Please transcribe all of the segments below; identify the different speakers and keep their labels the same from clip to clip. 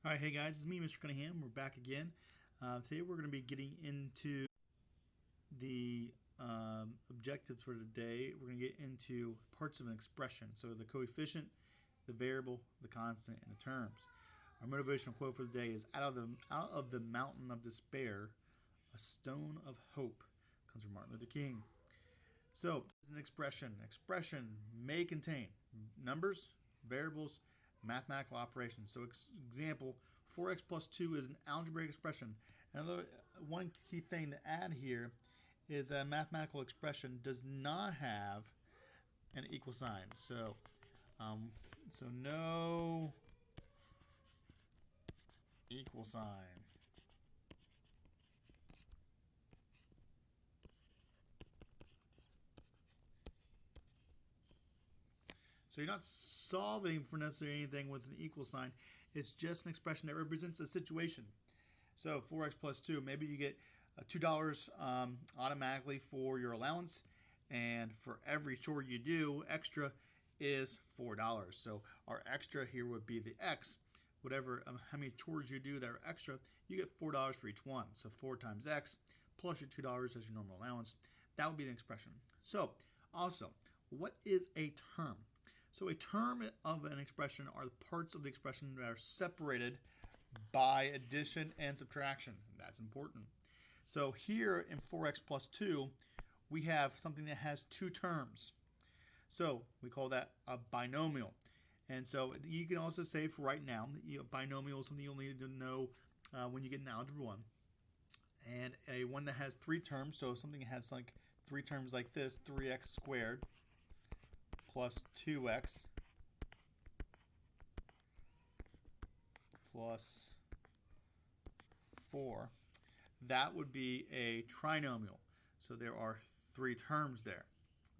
Speaker 1: All right, hey guys, it's me, Mr. Cunningham. We're back again. Today we're going to be getting into the objectives for today. We're going to get into parts of an expression. So the coefficient, the variable, the constant, and the terms. Our motivational quote for the day is out of the mountain of despair, a stone of hope. Comes from Martin Luther King. So it's an expression. An expression may contain numbers, variables, mathematical operations. So example, 4x plus 2 is an algebraic expression. Another one key thing to add here is that a mathematical expression does not have an equal sign. So no equal sign. So you're not solving for necessarily anything with an equal sign. It's just an expression that represents a situation. So 4x plus 2, maybe you get $2 automatically for your allowance, and for every chore you do extra is $4. So our extra here would be the x. Whatever, how many chores you do that are extra, you get $4 for each one. So 4 times x plus your $2 as your normal allowance. That would be the expression. So also, what is a term? So a term of an expression are the parts of the expression that are separated by addition and subtraction. That's important. So here in 4x plus 2, we have something that has two terms. So we call that a binomial. And so you can also say for right now, binomial is something you'll need to know when you get in Algebra 1. And a one that has three terms, so something that has like three terms like this, 3x squared plus 2x plus 4. That would be a trinomial. So there are three terms there.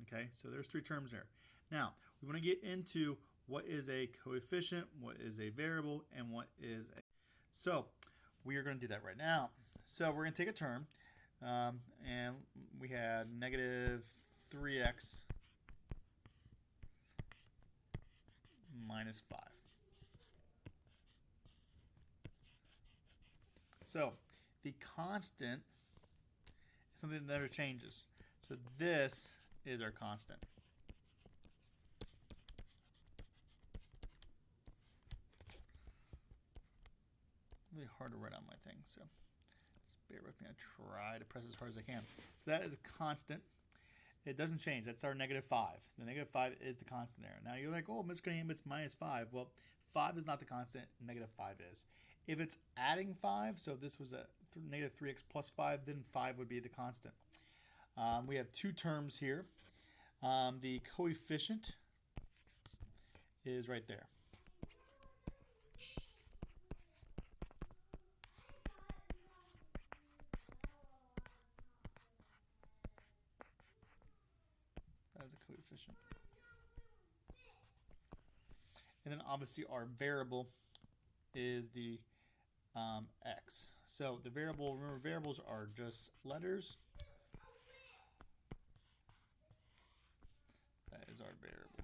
Speaker 1: Okay, so there's three terms there. Now, we want to get into what is a coefficient, what is a variable, and what is a... So we are going to do that right now. So we're going to take a term, and we had negative 3x minus 5. So the constant is something that never changes. So this is our constant. Really hard to write on my thing, so just bear with me. I try to press as hard as I can. So that is a constant. It doesn't change. That's our negative 5. The negative 5 is the constant there. Now you're like, oh, Mr. Cunningham, it's minus 5. Well, 5 is not the constant. Negative 5 is. If it's adding 5, so if this was a negative 3x plus 5, then 5 would be the constant. We have two terms here. The coefficient is right there. That is a coefficient. And then obviously our variable is the x. So the variable, remember variables are just letters. That is our variable.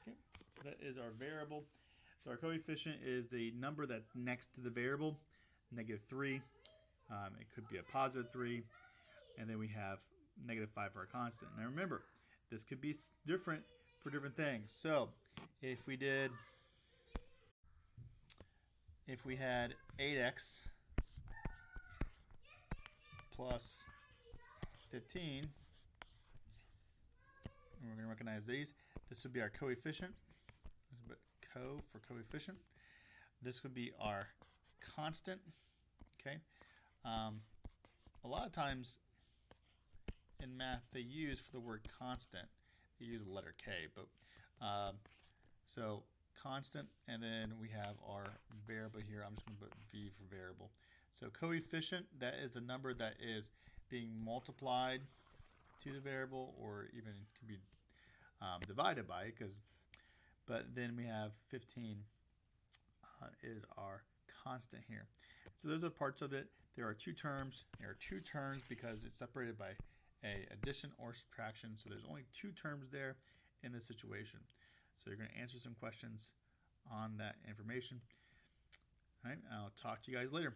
Speaker 1: Okay, so that is our variable. So our coefficient is the number that's next to the variable, negative 3. It could be a positive 3. And then we have negative 5 for our constant. Now remember, this could be different for different things. So if we had 8x plus 15, and we're going to recognize these, this would be our coefficient. This is co for coefficient. This would be our constant. Okay. A lot of times in math they use for the word constant, they use the letter K, but so constant, and then we have our variable here. I'm just going to put V for variable. So coefficient, that is the number that is being multiplied to the variable, or even can be divided by it, but then we have 15 is our constant here. So those are parts of it. There are two terms. There are two terms because it's separated by a addition or subtraction. So there's only two terms there in this situation. So you're going to answer some questions on that information. All right, I'll talk to you guys later.